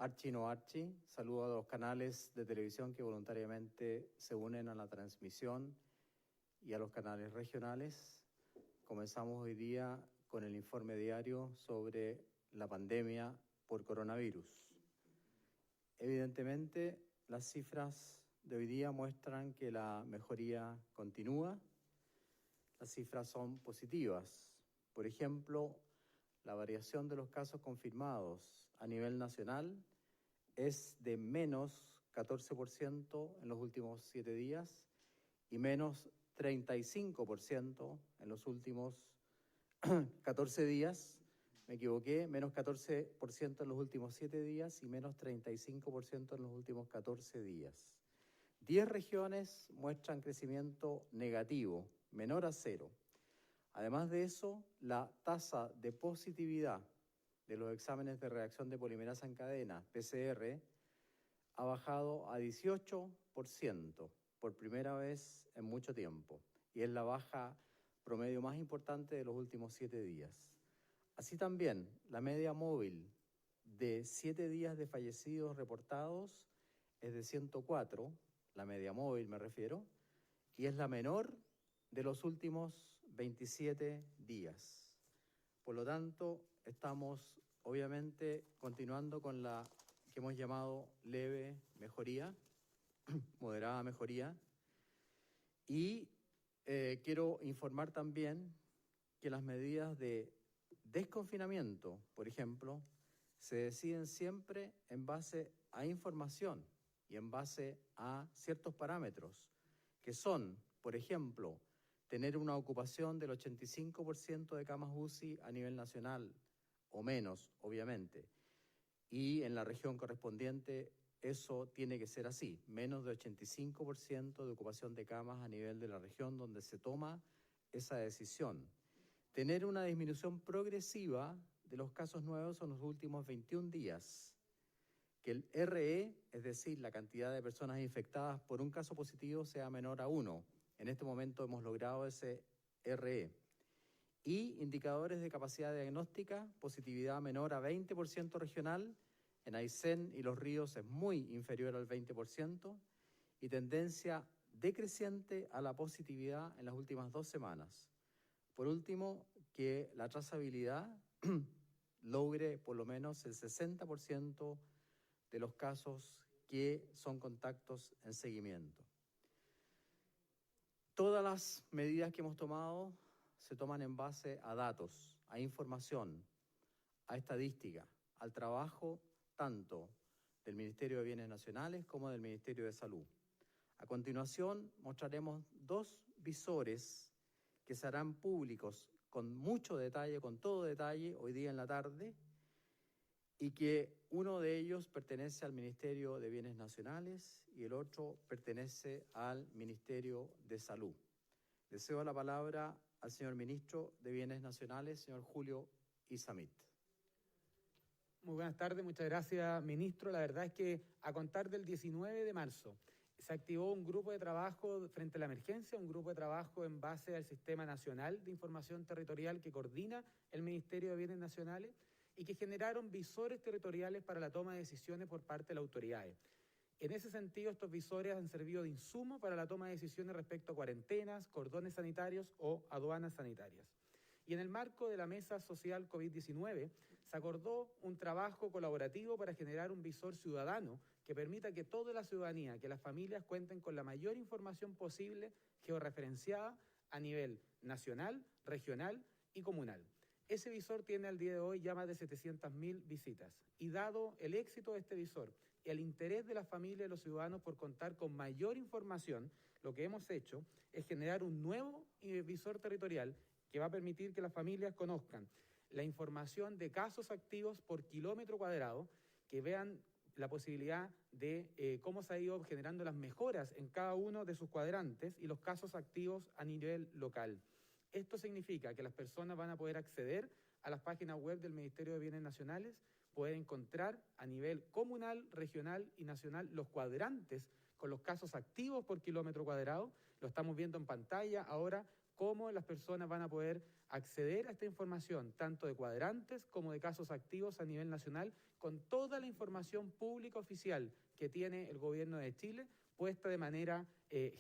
Archi no Archi, saludo a los canales de televisión que voluntariamente se unen a la transmisión y a los canales regionales. Comenzamos hoy día con el informe diario sobre la pandemia por coronavirus. Evidentemente, las cifras de hoy día muestran que la mejoría continúa. Las cifras son positivas. Por ejemplo, la variación de los casos confirmados a nivel nacional es de menos 14% en los últimos 7 días y menos 35% en los últimos 14 días. Me equivoqué, menos 14% en los últimos 7 días y menos 35% en los últimos 14 días. 10 regiones muestran crecimiento negativo, menor a 0. Además de eso, la tasa de positividad de los exámenes de reacción de polimerasa en cadena, PCR, ha bajado a 18% por primera vez en mucho tiempo y es la baja promedio más importante de los últimos 7 días. Así también, la media móvil de 7 días de fallecidos reportados es de 104, la media móvil me refiero, y es la menor de los últimos 27 días. Por lo tanto, estamos obviamente continuando con la que hemos llamado leve mejoría, moderada mejoría, y quiero informar también que las medidas de desconfinamiento, por ejemplo, se deciden siempre en base a información y en base a ciertos parámetros, que son, por ejemplo, tener una ocupación del 85% de camas UCI a nivel nacional, o menos, obviamente, y en la región correspondiente eso tiene que ser así, menos de 85% de ocupación de camas a nivel de la región donde se toma esa decisión. Tener una disminución progresiva de los casos nuevos en los últimos 21 días. Que el RE, es decir, la cantidad de personas infectadas por un caso positivo, sea menor a 1. En este momento hemos logrado ese RE. Y indicadores de capacidad diagnóstica, positividad menor a 20% regional, en Aysén y Los Ríos es muy inferior al 20%, y tendencia decreciente a la positividad en las últimas 2 semanas. Por último, que la trazabilidad logre por lo menos el 60% de los casos que son contactos en seguimiento. Todas las medidas que hemos tomado se toman en base a datos, a información, a estadística, al trabajo tanto del Ministerio de Bienes Nacionales como del Ministerio de Salud. A continuación mostraremos 2 visores que se harán públicos con mucho detalle, con todo detalle, hoy día en la tarde, y que uno de ellos pertenece al Ministerio de Bienes Nacionales y el otro pertenece al Ministerio de Salud. Le cedo la palabra al señor Ministro de Bienes Nacionales, señor Julio Izammit. Muy buenas tardes, muchas gracias, ministro. La verdad es que a contar del 19 de marzo se activó un grupo de trabajo frente a la emergencia, un grupo de trabajo en base al Sistema Nacional de Información Territorial que coordina el Ministerio de Bienes Nacionales y que generaron visores territoriales para la toma de decisiones por parte de las autoridades. En ese sentido, estos visores han servido de insumo para la toma de decisiones respecto a cuarentenas, cordones sanitarios o aduanas sanitarias. Y en el marco de la Mesa Social COVID-19 se acordó un trabajo colaborativo para generar un visor ciudadano que permita que toda la ciudadanía, que las familias cuenten con la mayor información posible georreferenciada a nivel nacional, regional y comunal. Ese visor tiene al día de hoy ya más de 700.000 visitas. Y dado el éxito de este visor y el interés de las familias y los ciudadanos por contar con mayor información, lo que hemos hecho es generar un nuevo visor territorial que va a permitir que las familias conozcan la información de casos activos por kilómetro cuadrado, que vean la posibilidad de cómo se ha ido generando las mejoras en cada uno de sus cuadrantes y los casos activos a nivel local. Esto significa que las personas van a poder acceder a las páginas web del Ministerio de Bienes Nacionales, poder encontrar a nivel comunal, regional y nacional los cuadrantes con los casos activos por kilómetro cuadrado. Lo estamos viendo en pantalla ahora cómo las personas van a poder acceder a esta información, tanto de cuadrantes como de casos activos a nivel nacional, con toda la información pública oficial que tiene el gobierno de Chile, puesta de manera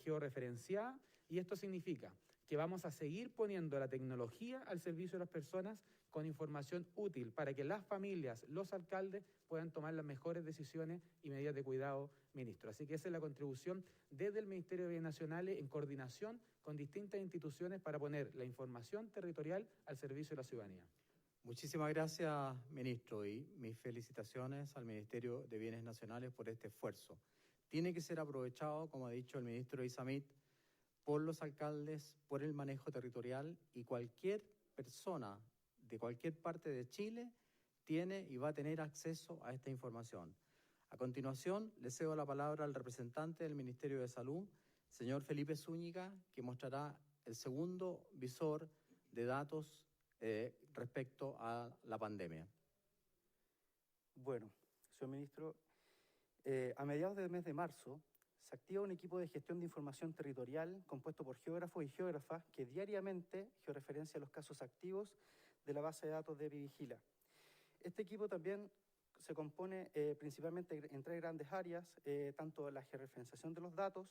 georreferenciada, y esto significa que vamos a seguir poniendo la tecnología al servicio de las personas con información útil para que las familias, los alcaldes puedan tomar las mejores decisiones y medidas de cuidado, ministro. Así que esa es la contribución desde el Ministerio de Bienes Nacionales en coordinación con distintas instituciones para poner la información territorial al servicio de la ciudadanía. Muchísimas gracias, ministro, y mis felicitaciones al Ministerio de Bienes Nacionales por este esfuerzo. Tiene que ser aprovechado, como ha dicho el ministro Isamit, por los alcaldes, por el manejo territorial, y cualquier persona de cualquier parte de Chile tiene y va a tener acceso a esta información. A continuación, le cedo la palabra al representante del Ministerio de Salud, señor Felipe Zúñiga, que mostrará el segundo visor de datos respecto a la pandemia. Bueno, señor ministro, a mediados del mes de marzo se activa un equipo de gestión de información territorial compuesto por geógrafos y geógrafas que diariamente georreferencia los casos activos de la base de datos de Bivigila. Este equipo también se compone principalmente en tres grandes áreas, tanto la georreferenciación de los datos,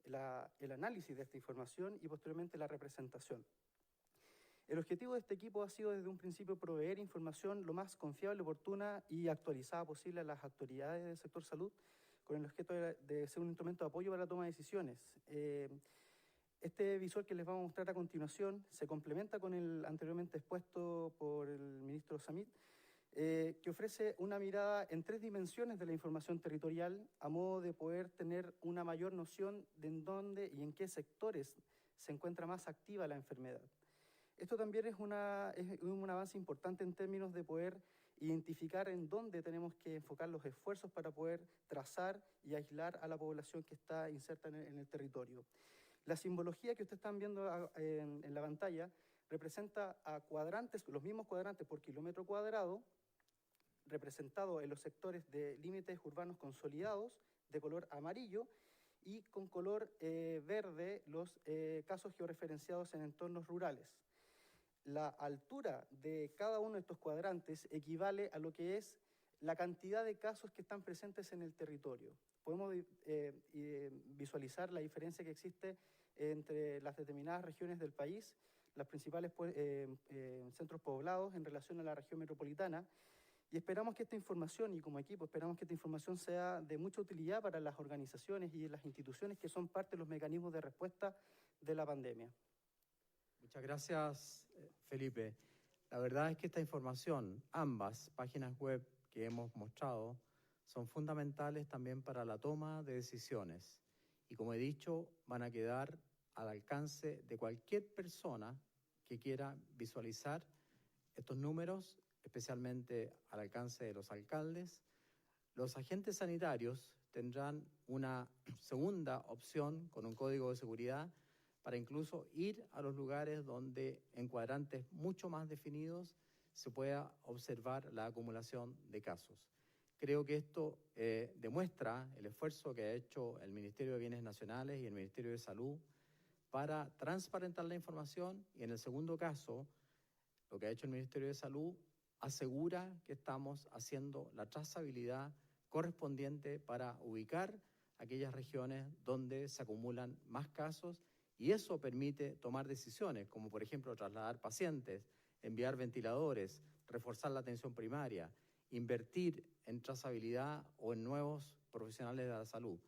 el análisis de esta información y posteriormente la representación. El objetivo de este equipo ha sido desde un principio proveer información lo más confiable, oportuna y actualizada posible a las autoridades del sector salud, con el objeto de ser un instrumento de apoyo para la toma de decisiones. Este visor que les vamos a mostrar a continuación se complementa con el anteriormente expuesto por el ministro Samit, que ofrece una mirada en tres dimensiones de la información territorial a modo de poder tener una mayor noción de en dónde y en qué sectores se encuentra más activa la enfermedad. Esto también es un avance importante en términos de poder identificar en dónde tenemos que enfocar los esfuerzos para poder trazar y aislar a la población que está inserta en el territorio. La simbología que ustedes están viendo en la pantalla representa a cuadrantes, los mismos cuadrantes por kilómetro cuadrado, representado en los sectores de límites urbanos consolidados de color amarillo y con color verde los casos georreferenciados en entornos rurales. La altura de cada uno de estos cuadrantes equivale a lo que es la cantidad de casos que están presentes en el territorio. Podemos visualizar la diferencia que existe entre las determinadas regiones del país, los principales centros poblados en relación a la región metropolitana, y esperamos que esta información, y como equipo esperamos que esta información sea de mucha utilidad para las organizaciones y las instituciones que son parte de los mecanismos de respuesta de la pandemia. Muchas gracias, Felipe. La verdad es que esta información, ambas páginas web que hemos mostrado, son fundamentales también para la toma de decisiones. Y como he dicho, van a quedar al alcance de cualquier persona que quiera visualizar estos números, especialmente al alcance de los alcaldes. Los agentes sanitarios tendrán una segunda opción con un código de seguridad para incluso ir a los lugares donde en cuadrantes mucho más definidos se pueda observar la acumulación de casos. Creo que esto demuestra el esfuerzo que ha hecho el Ministerio de Bienes Nacionales y el Ministerio de Salud para transparentar la información, y en el segundo caso, lo que ha hecho el Ministerio de Salud asegura que estamos haciendo la trazabilidad correspondiente para ubicar aquellas regiones donde se acumulan más casos, y eso permite tomar decisiones, como por ejemplo trasladar pacientes, enviar ventiladores, reforzar la atención primaria, invertir en trazabilidad o en nuevos profesionales de la salud.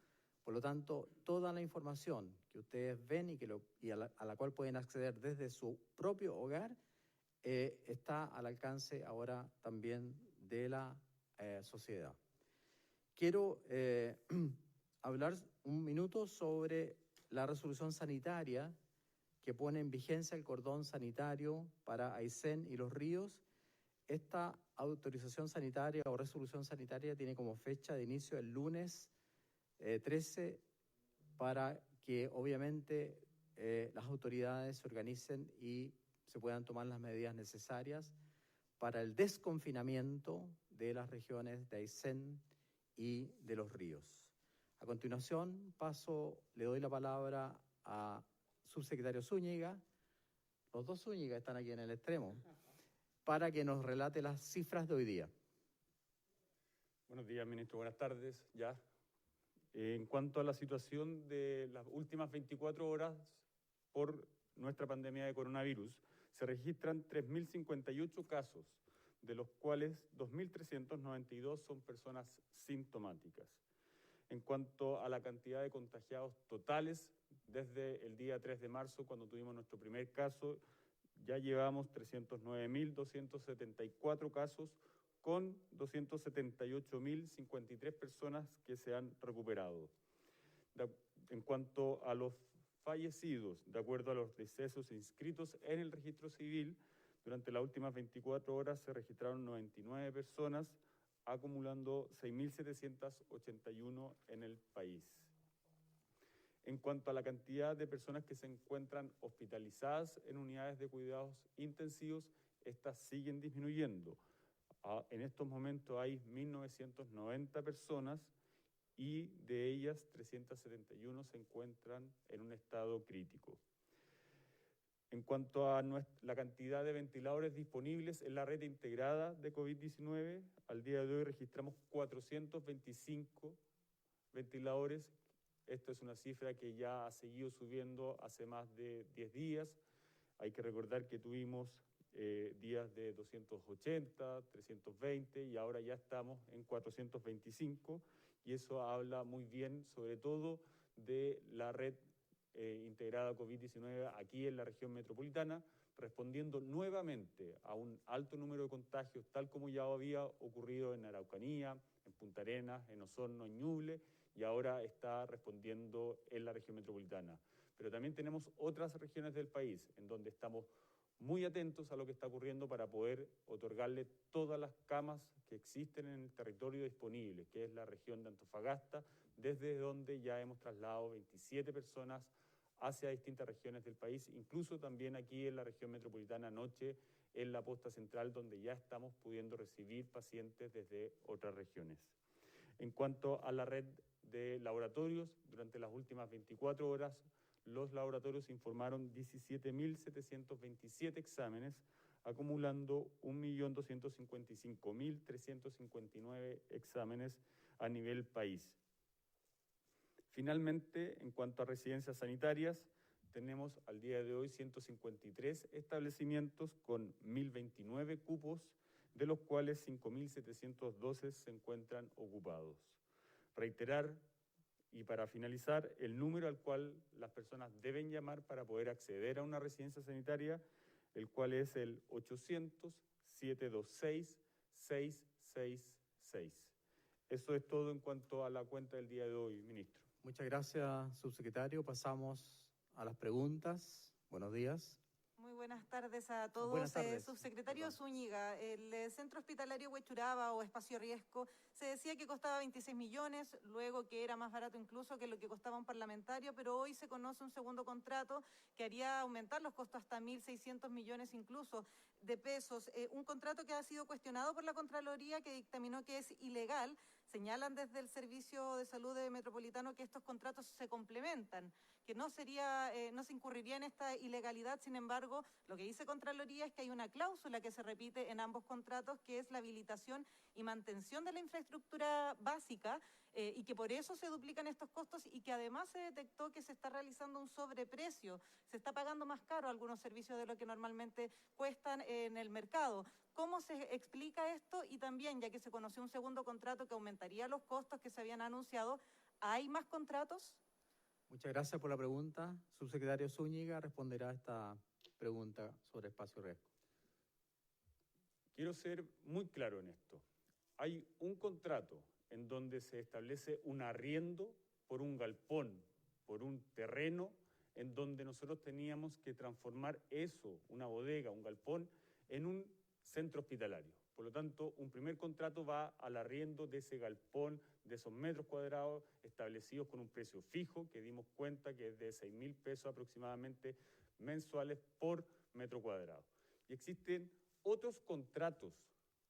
Por lo tanto, toda la información que ustedes ven y a la cual pueden acceder desde su propio hogar está al alcance ahora también de la sociedad. Quiero hablar un minuto sobre la resolución sanitaria que pone en vigencia el cordón sanitario para Aysén y Los Ríos. Esta autorización sanitaria o resolución sanitaria tiene como fecha de inicio el lunes 13 para que obviamente las autoridades se organicen y se puedan tomar las medidas necesarias para el desconfinamiento de las regiones de Aysén y de Los Ríos. A continuación le doy la palabra a subsecretario Zúñiga los dos Zúñiga están aquí en el extremo, para que nos relate las cifras de hoy día. Buenos días, ministro. Buenas tardes. Ya. En cuanto a la situación de las últimas 24 horas por nuestra pandemia de coronavirus, se registran 3.058 casos, de los cuales 2.392 son personas sintomáticas. En cuanto a la cantidad de contagiados totales, desde el día 3 de marzo, cuando tuvimos nuestro primer caso, ya llevamos 309.274 casos, con 278.053 personas que se han recuperado. En cuanto a los fallecidos, de acuerdo a los decesos inscritos en el registro civil, durante las últimas 24 horas se registraron 99 personas, acumulando 6.781 en el país. En cuanto a la cantidad de personas que se encuentran hospitalizadas en unidades de cuidados intensivos, estas siguen disminuyendo. En estos momentos hay 1.990 personas y de ellas 371 se encuentran en un estado crítico. En cuanto a la cantidad de ventiladores disponibles en la red integrada de COVID-19, al día de hoy registramos 425 ventiladores. Esta es una cifra que ya ha seguido subiendo hace más de 10 días. Hay que recordar que tuvimos días de 280, 320 y ahora ya estamos en 425 y eso habla muy bien sobre todo de la red integrada COVID-19 aquí en la región metropolitana, respondiendo nuevamente a un alto número de contagios, tal como ya había ocurrido en Araucanía, en Punta Arenas, en Osorno, en Ñuble, y ahora está respondiendo en la región metropolitana. Pero también tenemos otras regiones del país en donde estamos muy atentos a lo que está ocurriendo para poder otorgarle todas las camas que existen en el territorio disponible, que es la región de Antofagasta, desde donde ya hemos trasladado 27 personas hacia distintas regiones del país, incluso también aquí en la región metropolitana anoche, en la posta central, donde ya estamos pudiendo recibir pacientes desde otras regiones. En cuanto a la red de laboratorios, durante las últimas 24 horas, los laboratorios informaron 17.727 exámenes, acumulando 1.255.359 exámenes a nivel país. Finalmente, en cuanto a residencias sanitarias, tenemos al día de hoy 153 establecimientos con 1.029 cupos, de los cuales 5.712 se encuentran ocupados. Reiterar, y para finalizar, el número al cual las personas deben llamar para poder acceder a una residencia sanitaria, el cual es el 800-726-666. Eso es todo en cuanto a la cuenta del día de hoy, ministro. Muchas gracias, subsecretario. Pasamos a las preguntas. Buenos días. Muy buenas tardes a todos. Buenas tardes. Subsecretario Zúñiga, el centro hospitalario Huechuraba o Espacio Riesgo se decía que costaba 26 millones, luego que era más barato incluso que lo que costaba un parlamentario, pero hoy se conoce un segundo contrato que haría aumentar los costos hasta 1.600 millones incluso de pesos. Un contrato que ha sido cuestionado por la Contraloría, que dictaminó que es ilegal. Señalan desde el Servicio de Salud Metropolitano que estos contratos se complementan, que no se incurriría en esta ilegalidad. Sin embargo, lo que dice Contraloría es que hay una cláusula que se repite en ambos contratos, que es la habilitación y mantención de la infraestructura básica, y que por eso se duplican estos costos y que además se detectó que se está realizando un sobreprecio, se está pagando más caro algunos servicios de lo que normalmente cuestan en el mercado. ¿Cómo se explica esto? Y también, ya que se conoció un segundo contrato que aumentaría los costos que se habían anunciado, ¿hay más contratos? Muchas gracias por la pregunta. Subsecretario Zúñiga responderá a esta pregunta sobre Espacio Riesgo. Quiero ser muy claro en esto. Hay un contrato en donde se establece un arriendo por un galpón, por un terreno, en donde nosotros teníamos que transformar eso, una bodega, un galpón, en un centro hospitalario. Por lo tanto, un primer contrato va al arriendo de ese galpón, de esos metros cuadrados establecidos con un precio fijo, que dimos cuenta que es de 6.000 pesos aproximadamente mensuales por metro cuadrado. Y existen otros contratos,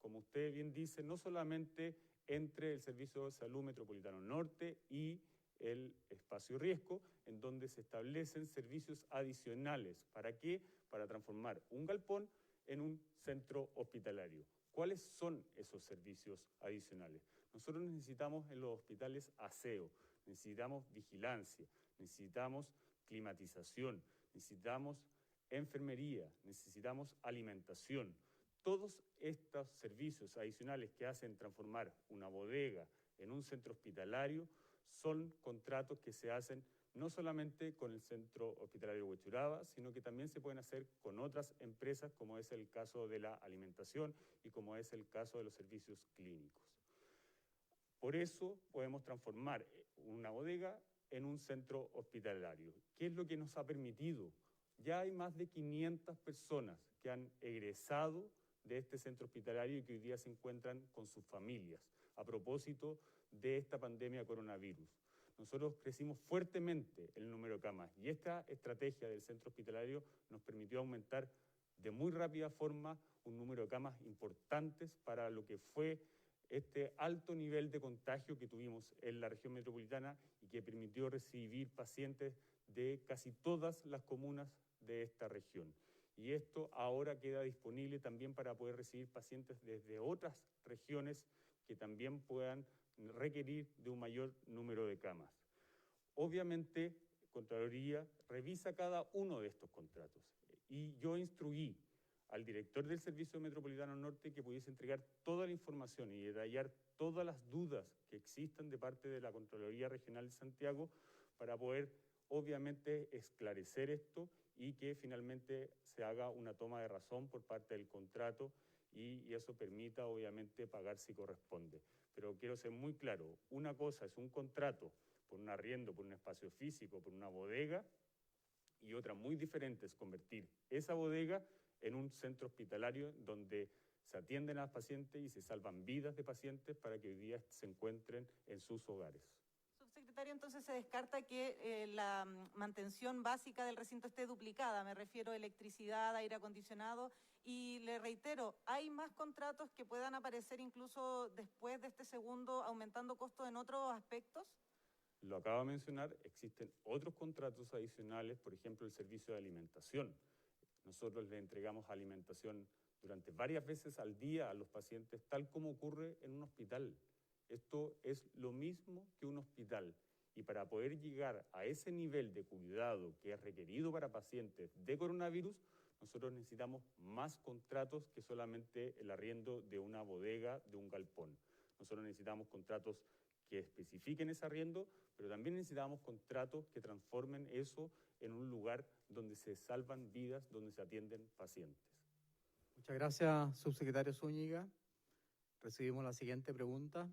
como usted bien dice, no solamente entre el Servicio de Salud Metropolitano Norte y el espacio riesgo, en donde se establecen servicios adicionales. ¿Para qué? Para transformar un galpón en un centro hospitalario. ¿Cuáles son esos servicios adicionales? Nosotros necesitamos en los hospitales aseo, necesitamos vigilancia, necesitamos climatización, necesitamos enfermería, necesitamos alimentación. Todos estos servicios adicionales que hacen transformar una bodega en un centro hospitalario son contratos que se hacen no solamente con el Centro Hospitalario Huechuraba, sino que también se pueden hacer con otras empresas, como es el caso de la alimentación y como es el caso de los servicios clínicos. Por eso podemos transformar una bodega en un centro hospitalario. ¿Qué es lo que nos ha permitido? Ya hay más de 500 personas que han egresado de este centro hospitalario y que hoy día se encuentran con sus familias a propósito de esta pandemia de coronavirus. Nosotros crecimos fuertemente el número de camas y esta estrategia del centro hospitalario nos permitió aumentar de muy rápida forma un número de camas importantes para lo que fue este alto nivel de contagio que tuvimos en la región metropolitana y que permitió recibir pacientes de casi todas las comunas de esta región. Y esto ahora queda disponible también para poder recibir pacientes desde otras regiones que también puedan requerir de un mayor número de camas. Obviamente, Contraloría revisa cada uno de estos contratos y yo instruí al director del Servicio Metropolitano Norte que pudiese entregar toda la información y detallar todas las dudas que existan de parte de la Contraloría Regional de Santiago para poder, obviamente, esclarecer esto y que finalmente se haga una toma de razón por parte del contrato y eso permita, obviamente, pagar si corresponde. Pero quiero ser muy claro, una cosa es un contrato por un arriendo, por un espacio físico, por una bodega, y otra muy diferente es convertir esa bodega en un centro hospitalario donde se atienden a los pacientes y se salvan vidas de pacientes para que hoy día se encuentren en sus hogares. Subsecretario, entonces se descarta que la mantención básica del recinto esté duplicada, me refiero a electricidad, aire acondicionado, y le reitero, ¿hay más contratos que puedan aparecer incluso después de este segundo, aumentando costos en otros aspectos? Lo acabo de mencionar, existen otros contratos adicionales, por ejemplo, el servicio de alimentación. Nosotros le entregamos alimentación durante varias veces al día a los pacientes, tal como ocurre en un hospital. Esto es lo mismo que un hospital. Y para poder llegar a ese nivel de cuidado que es requerido para pacientes de coronavirus, nosotros necesitamos más contratos que solamente el arriendo de una bodega, de un galpón. Nosotros necesitamos contratos que especifiquen ese arriendo, pero también necesitamos contratos que transformen eso en un lugar donde se salvan vidas, donde se atienden pacientes. Muchas gracias, subsecretario Zúñiga. Recibimos la siguiente pregunta.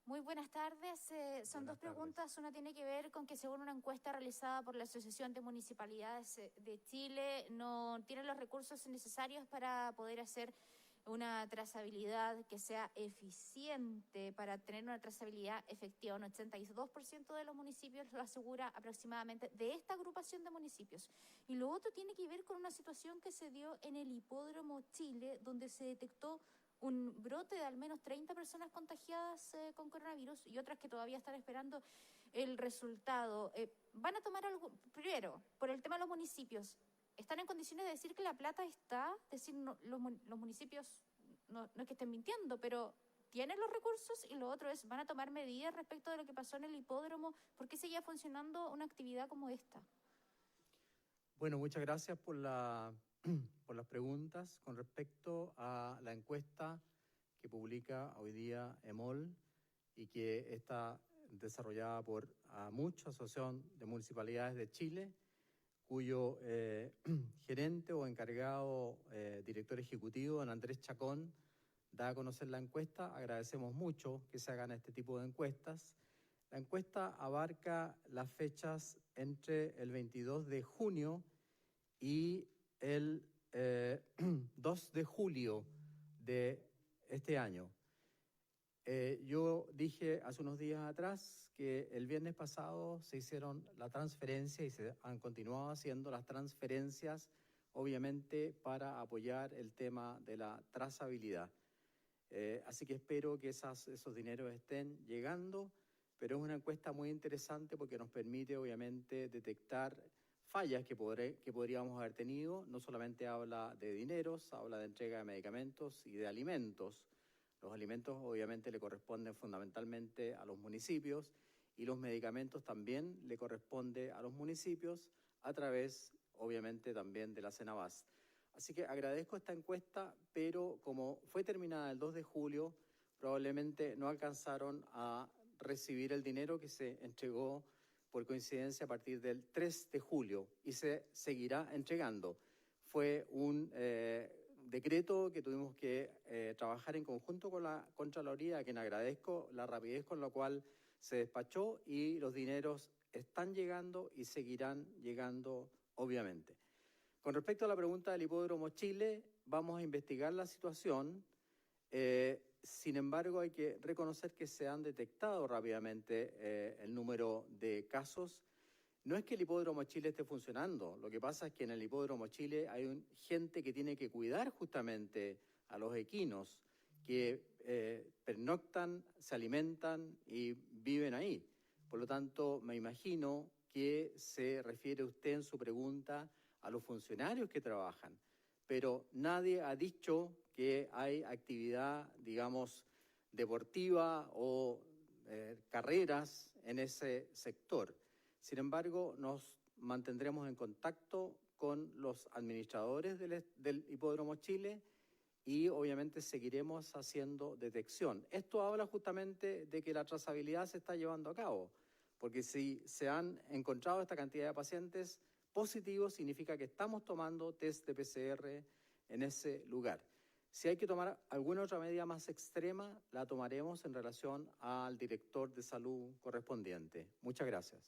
Muy buenas tardes. Son dos preguntas. Una tiene que ver con que según una encuesta realizada por la Asociación de Municipalidades de Chile, no tienen los recursos necesarios para poder hacer una trazabilidad que sea eficiente, para tener una trazabilidad efectiva. Un 82% de los municipios lo asegura aproximadamente de esta agrupación de municipios. Y lo otro tiene que ver con una situación que se dio en el Hipódromo Chile, donde se detectó un brote de al menos 30 personas contagiadas con coronavirus y otras que todavía están esperando el resultado. ¿Van a tomar algo? Primero, por el tema de los municipios, ¿están en condiciones de decir que la plata está? Es decir, no, los municipios, no es que estén mintiendo, pero ¿tienen los recursos? Y lo otro es, ¿van a tomar medidas respecto de lo que pasó en el hipódromo? ¿Por qué seguía funcionando una actividad como esta? Bueno, muchas gracias por las preguntas. Con respecto a la encuesta que publica hoy día EMOL y que está desarrollada por AMUCH, Asociación de Municipalidades de Chile, cuyo gerente o encargado, director ejecutivo, don Andrés Chacón, da a conocer la encuesta. Agradecemos mucho que se hagan este tipo de encuestas. La encuesta abarca las fechas entre el 22 de junio y el 2 de julio de este año. Yo dije hace unos días atrás que el viernes pasado se hicieron la transferencia y se han continuado haciendo las transferencias, obviamente, para apoyar el tema de la trazabilidad. Así que espero que esos dineros estén llegando. pero es una encuesta muy interesante porque nos permite obviamente detectar fallas que podríamos haber tenido. No solamente habla de dineros, habla de entrega de medicamentos y de alimentos. Los alimentos obviamente le corresponden fundamentalmente a los municipios y los medicamentos también le corresponden a los municipios a través obviamente también de la Cenabast. Así que agradezco esta encuesta, pero como fue terminada el 2 de julio, probablemente no alcanzaron a recibir el dinero que se entregó por coincidencia a partir del 3 de julio y se seguirá entregando. Fue un decreto que tuvimos que trabajar en conjunto con la Contraloría, a quien agradezco la rapidez con la cual se despachó, y los dineros están llegando y seguirán llegando, obviamente. Con respecto a la pregunta del Hipódromo Chile, vamos a investigar la situación. Sin embargo, hay que reconocer que se han detectado rápidamente el número de casos. No es que el Hipódromo Chile esté funcionando, lo que pasa es que en el Hipódromo Chile hay gente que tiene que cuidar justamente a los equinos, que pernoctan, se alimentan y viven ahí. Por lo tanto, me imagino que se refiere usted en su pregunta a los funcionarios que trabajan, pero nadie ha dicho que hay actividad, digamos, deportiva o carreras en ese sector. Sin embargo, nos mantendremos en contacto con los administradores del Hipódromo Chile y obviamente seguiremos haciendo detección. Esto habla justamente de que la trazabilidad se está llevando a cabo, porque si se han encontrado esta cantidad de pacientes positivos, significa que estamos tomando test de PCR en ese lugar. Si hay que tomar alguna otra medida más extrema, la tomaremos en relación al director de salud correspondiente. Muchas gracias.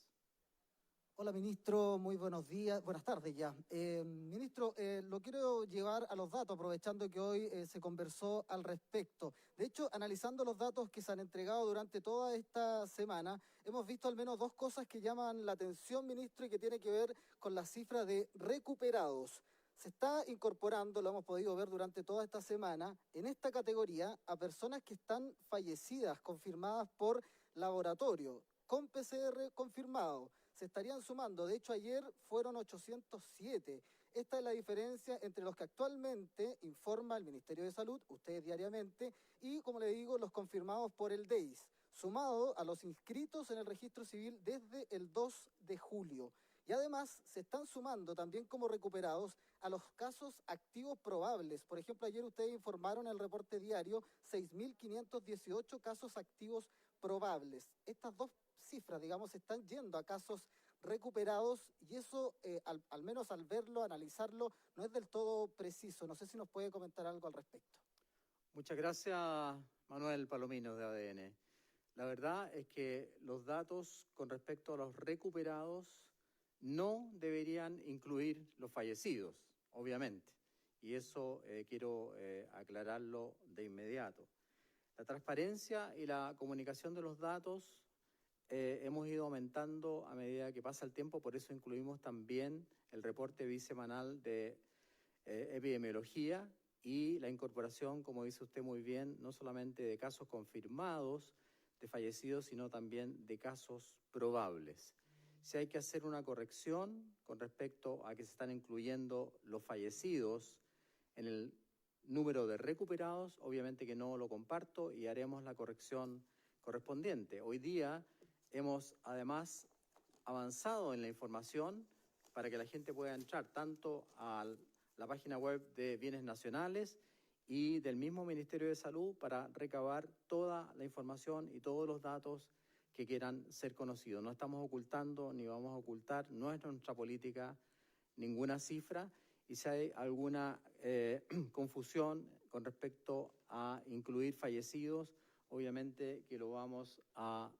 Hola, ministro, muy buenos días, buenas tardes ya. Ministro, lo quiero llevar a los datos, aprovechando que hoy se conversó al respecto. De hecho, analizando los datos que se han entregado durante toda esta semana, hemos visto al menos dos cosas que llaman la atención, ministro, y que tiene que ver con la cifra de recuperados. Se está incorporando, lo hemos podido ver durante toda esta semana, en esta categoría a personas que están fallecidas, confirmadas por laboratorio, con PCR confirmado. Se estarían sumando, de hecho ayer fueron 807. Esta es la diferencia entre los que actualmente informa el Ministerio de Salud, ustedes diariamente, y como le digo, los confirmados por el DEIS, sumado a los inscritos en el registro civil desde el 2 de julio. Y además se están sumando también como recuperados a los casos activos probables. Por ejemplo, ayer ustedes informaron en el reporte diario 6.518 casos activos probables. Estas dos cifras, digamos, están yendo a casos recuperados y eso, al menos al verlo, analizarlo, no es del todo preciso. No sé si nos puede comentar algo al respecto. Muchas gracias, Manuel Palomino de ADN. La verdad es que los datos con respecto a los recuperados no deberían incluir los fallecidos, obviamente, y eso quiero aclararlo de inmediato. La transparencia y la comunicación de los datos hemos ido aumentando a medida que pasa el tiempo, por eso incluimos también el reporte bisemanal de epidemiología y la incorporación, como dice usted muy bien, no solamente de casos confirmados de fallecidos, sino también de casos probables. Si hay que hacer una corrección con respecto a que se están incluyendo los fallecidos en el número de recuperados, obviamente que no lo comparto y haremos la corrección correspondiente. Hoy día hemos además avanzado en la información para que la gente pueda entrar tanto a la página web de Bienes Nacionales y del mismo Ministerio de Salud para recabar toda la información y todos los datos que quieran ser conocidos. No estamos ocultando ni vamos a ocultar, no es nuestra política ninguna cifra, y si hay alguna confusión con respecto a incluir fallecidos, obviamente que lo vamos a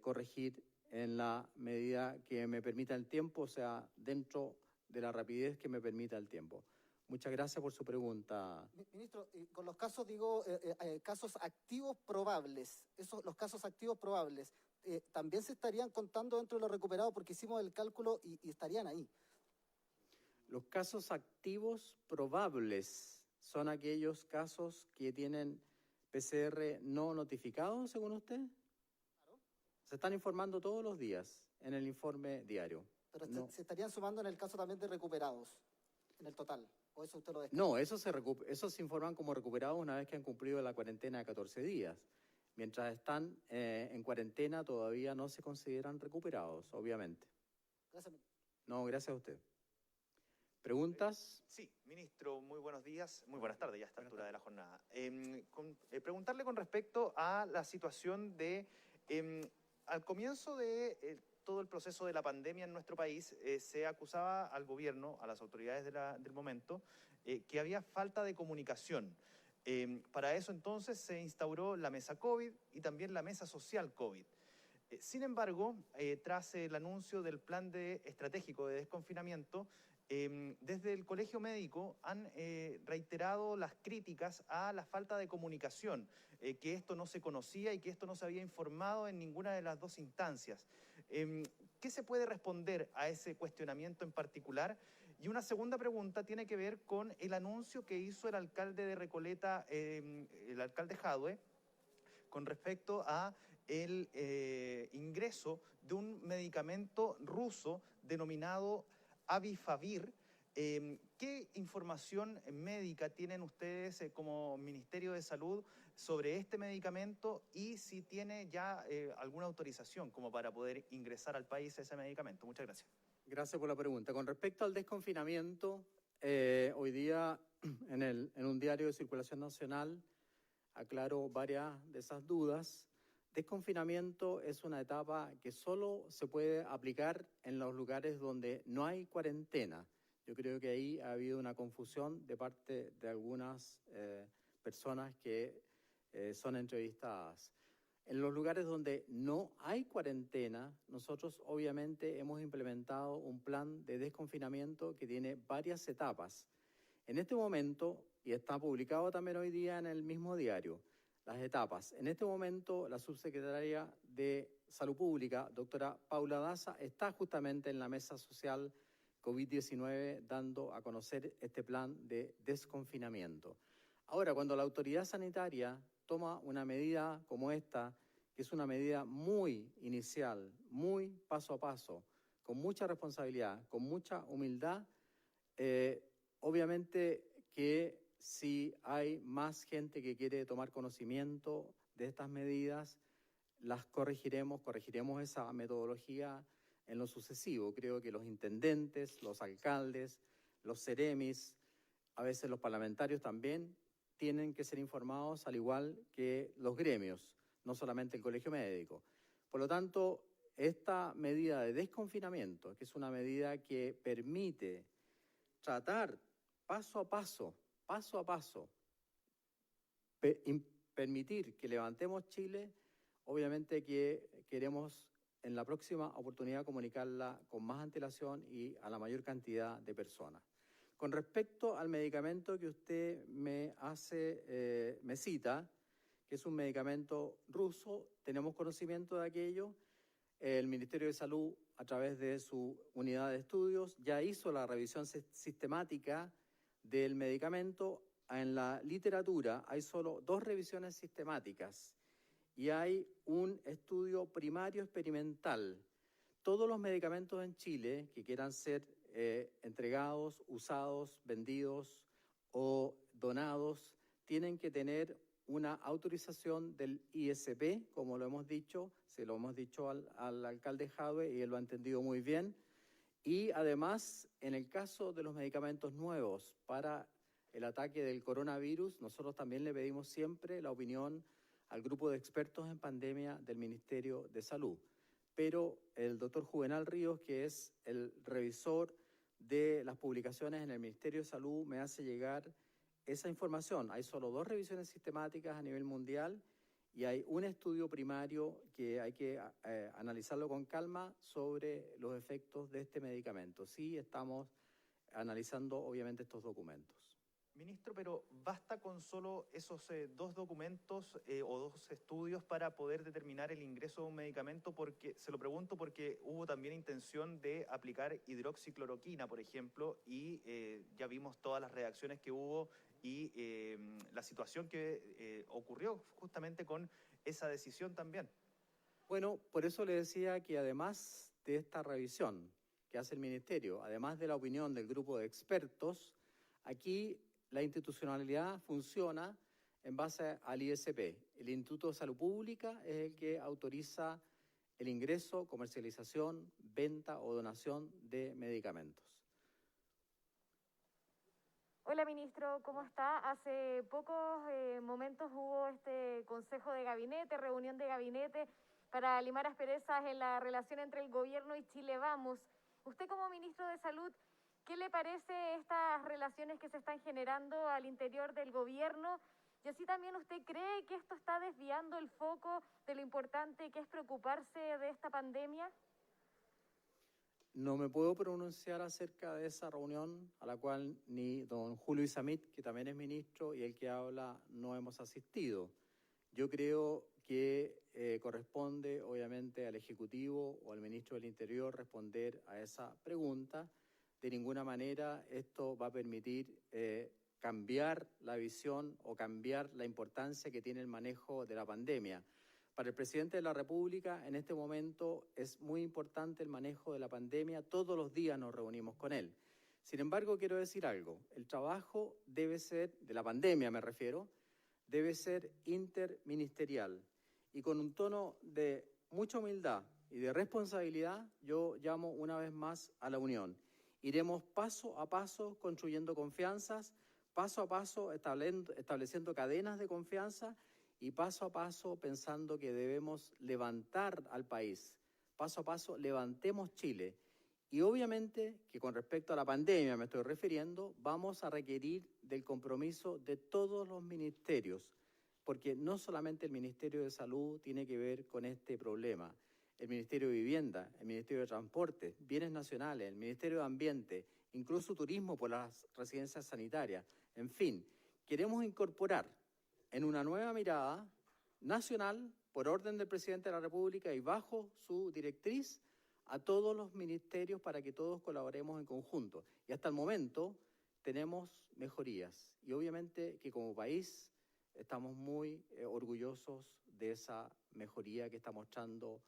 corregir en la medida que me permita el tiempo, o sea, dentro de la rapidez que me permita el tiempo. Muchas gracias por su pregunta. Ministro, con los casos, digo, casos activos probables, los casos activos probables, ¿también se estarían contando dentro de los recuperados? Porque hicimos el cálculo y estarían ahí. Los casos activos probables son aquellos casos que tienen PCR no notificados, según usted. Se están informando todos los días en el informe diario. Pero No. se estarían sumando en el caso también de recuperados, en el total. ¿O eso usted lo descarta? No, esos se informan como recuperados una vez que han cumplido la cuarentena de 14 días. Mientras están en cuarentena todavía no se consideran recuperados, obviamente. Gracias. No, gracias a usted. ¿Preguntas? Sí, ministro, muy buenos días, muy buenas tardes ya a esta altura de la jornada. Preguntarle con respecto a la situación de, al comienzo de todo el proceso de la pandemia en nuestro país, se acusaba al gobierno, a las autoridades del momento, que había falta de comunicación. Para eso entonces se instauró la mesa COVID y también la mesa social COVID. Sin embargo, tras el anuncio del plan estratégico de desconfinamiento, desde el Colegio Médico han reiterado las críticas a la falta de comunicación, que esto no se conocía y que esto no se había informado en ninguna de las dos instancias. ¿Qué se puede responder a ese cuestionamiento en particular? Y una segunda pregunta tiene que ver con el anuncio que hizo el alcalde de Recoleta, el alcalde Jadwe, con respecto a el ingreso de un medicamento ruso denominado Avifavir. ¿Qué información médica tienen ustedes como Ministerio de Salud sobre este medicamento y si tiene ya alguna autorización como para poder ingresar al país ese medicamento? Muchas gracias. Gracias por la pregunta. Con respecto al desconfinamiento, hoy día en un diario de circulación nacional aclaro varias de esas dudas. Desconfinamiento es una etapa que solo se puede aplicar en los lugares donde no hay cuarentena. Yo creo que ahí ha habido una confusión de parte de algunas personas que son entrevistadas. En los lugares donde no hay cuarentena, nosotros obviamente hemos implementado un plan de desconfinamiento que tiene varias etapas. En este momento, y está publicado también hoy día en el mismo diario, las etapas. En este momento, la subsecretaria de Salud Pública, doctora Paula Daza, está justamente en la mesa social COVID-19 dando a conocer este plan de desconfinamiento. Ahora, cuando la autoridad sanitaria toma una medida como esta, que es una medida muy inicial, muy paso a paso, con mucha responsabilidad, con mucha humildad, obviamente que si hay más gente que quiere tomar conocimiento de estas medidas, las corregiremos esa metodología en lo sucesivo. Creo que los intendentes, los alcaldes, los seremis, a veces los parlamentarios también, tienen que ser informados al igual que los gremios, no solamente el Colegio Médico. Por lo tanto, esta medida de desconfinamiento, que es una medida que permite tratar paso a paso, permitir que levantemos Chile, obviamente que queremos en la próxima oportunidad comunicarla con más antelación y a la mayor cantidad de personas. Con respecto al medicamento que usted me cita, que es un medicamento ruso, tenemos conocimiento de aquello. El Ministerio de Salud, a través de su unidad de estudios, ya hizo la revisión sistemática del medicamento. En la literatura hay solo 2 revisiones sistemáticas y hay un estudio primario experimental. Todos los medicamentos en Chile que quieran ser entregados, usados, vendidos o donados, tienen que tener una autorización del ISP, como lo hemos dicho, se lo hemos dicho al alcalde Jadwe y él lo ha entendido muy bien. Y además, en el caso de los medicamentos nuevos para el ataque del coronavirus, nosotros también le pedimos siempre la opinión al grupo de expertos en pandemia del Ministerio de Salud. Pero el doctor Juvenal Ríos, que es el revisor de las publicaciones en el Ministerio de Salud, me hace llegar esa información. Hay solo 2 revisiones sistemáticas a nivel mundial y hay un estudio primario que hay que analizarlo con calma sobre los efectos de este medicamento. Sí, estamos analizando obviamente estos documentos. Ministro, pero ¿basta con solo esos 2 documentos o 2 estudios para poder determinar el ingreso de un medicamento? Porque se lo pregunto porque hubo también intención de aplicar hidroxicloroquina, por ejemplo, y ya vimos todas las reacciones que hubo y la situación que ocurrió justamente con esa decisión también. Bueno, por eso le decía que además de esta revisión que hace el Ministerio, además de la opinión del grupo de expertos, aquí la institucionalidad funciona en base al ISP. El Instituto de Salud Pública es el que autoriza el ingreso, comercialización, venta o donación de medicamentos. Hola, ministro, ¿cómo está? Hace pocos momentos hubo este consejo de gabinete, reunión de gabinete para limar asperezas en la relación entre el gobierno y Chile Vamos. Usted como ministro de Salud, ¿qué le parece estas relaciones que se están generando al interior del gobierno? Y así también, ¿usted cree que esto está desviando el foco de lo importante que es preocuparse de esta pandemia? No me puedo pronunciar acerca de esa reunión a la cual ni don Julio Isamit, que también es ministro, y el que habla, no hemos asistido. Yo creo que corresponde, obviamente, al Ejecutivo o al ministro del Interior responder a esa pregunta. De ninguna manera esto va a permitir cambiar la visión o cambiar la importancia que tiene el manejo de la pandemia. Para el presidente de la República, en este momento, es muy importante el manejo de la pandemia. Todos los días nos reunimos con él. Sin embargo, quiero decir algo. El trabajo debe ser, de la pandemia me refiero, debe ser interministerial. Y con un tono de mucha humildad y de responsabilidad, yo llamo una vez más a la unión. Iremos paso a paso construyendo confianzas, paso a paso estableciendo cadenas de confianza y paso a paso pensando que debemos levantar al país. Paso a paso levantemos Chile. Y obviamente que con respecto a la pandemia me estoy refiriendo, vamos a requerir del compromiso de todos los ministerios, porque no solamente el Ministerio de Salud tiene que ver con este problema. El Ministerio de Vivienda, el Ministerio de Transporte, Bienes Nacionales, el Ministerio de Ambiente, incluso Turismo por las residencias sanitarias. En fin, queremos incorporar en una nueva mirada nacional, por orden del presidente de la República y bajo su directriz, a todos los ministerios para que todos colaboremos en conjunto. Y hasta el momento tenemos mejorías. Y obviamente que como país estamos muy orgullosos de esa mejoría que está mostrando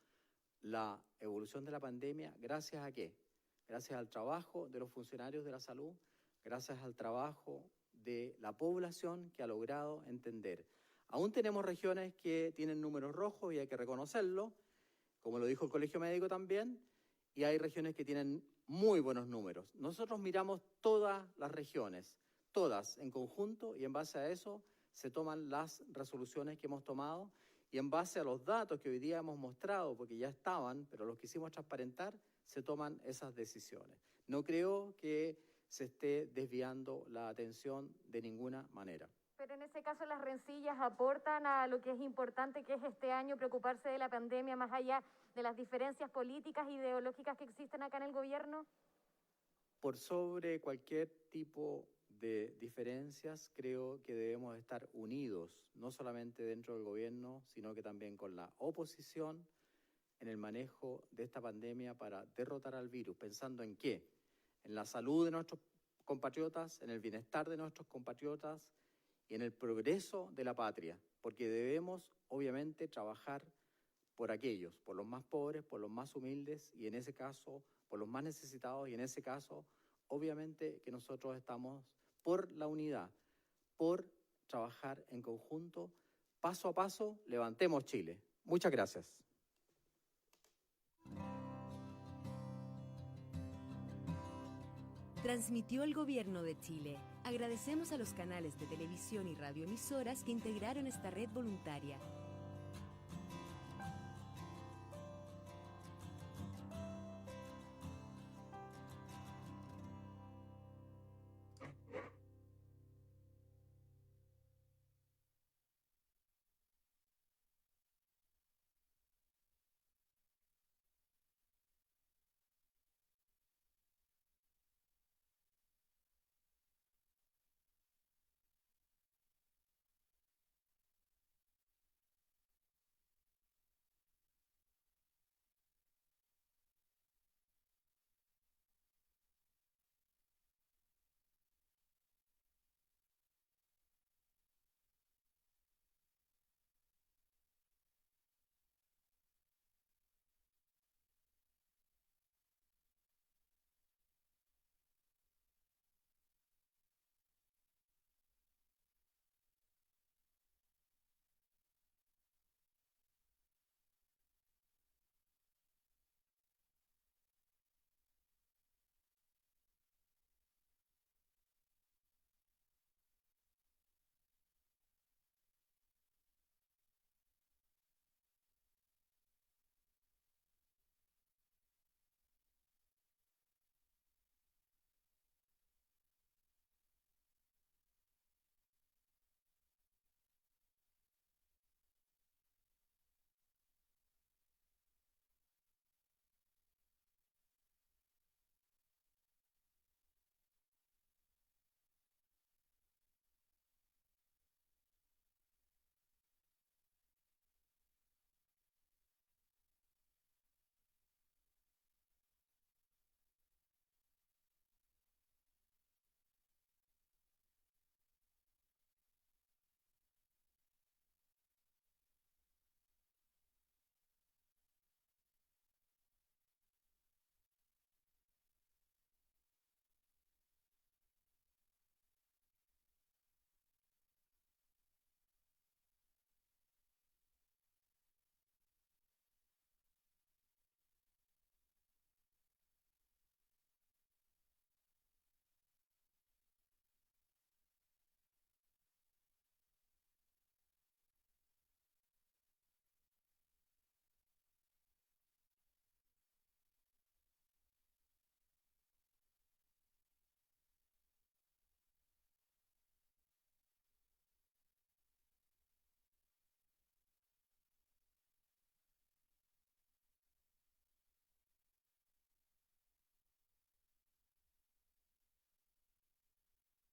la evolución de la pandemia. ¿Gracias a qué? Gracias al trabajo de los funcionarios de la salud, gracias al trabajo de la población que ha logrado entender. Aún tenemos regiones que tienen números rojos y hay que reconocerlo, como lo dijo el Colegio Médico también, y hay regiones que tienen muy buenos números. Nosotros miramos todas las regiones, todas en conjunto, y en base a eso se toman las resoluciones que hemos tomado, y en base a los datos que hoy día hemos mostrado, porque ya estaban, pero los quisimos transparentar, se toman esas decisiones. No creo que se esté desviando la atención de ninguna manera. Pero en ese caso las rencillas aportan a lo que es importante, que es este año preocuparse de la pandemia, más allá de las diferencias políticas e ideológicas que existen acá en el gobierno. Por sobre cualquier tipo de diferencias, creo que debemos estar unidos, no solamente dentro del gobierno, sino que también con la oposición en el manejo de esta pandemia para derrotar al virus. ¿Pensando en qué? En la salud de nuestros compatriotas, en el bienestar de nuestros compatriotas y en el progreso de la patria, porque debemos, obviamente, trabajar por aquellos, por los más pobres, por los más humildes y en ese caso, por los más necesitados y en ese caso, obviamente que nosotros estamos por la unidad, por trabajar en conjunto, paso a paso, levantemos Chile. Muchas gracias. Transmitió el Gobierno de Chile. Agradecemos a los canales de televisión y radioemisoras que integraron esta red voluntaria.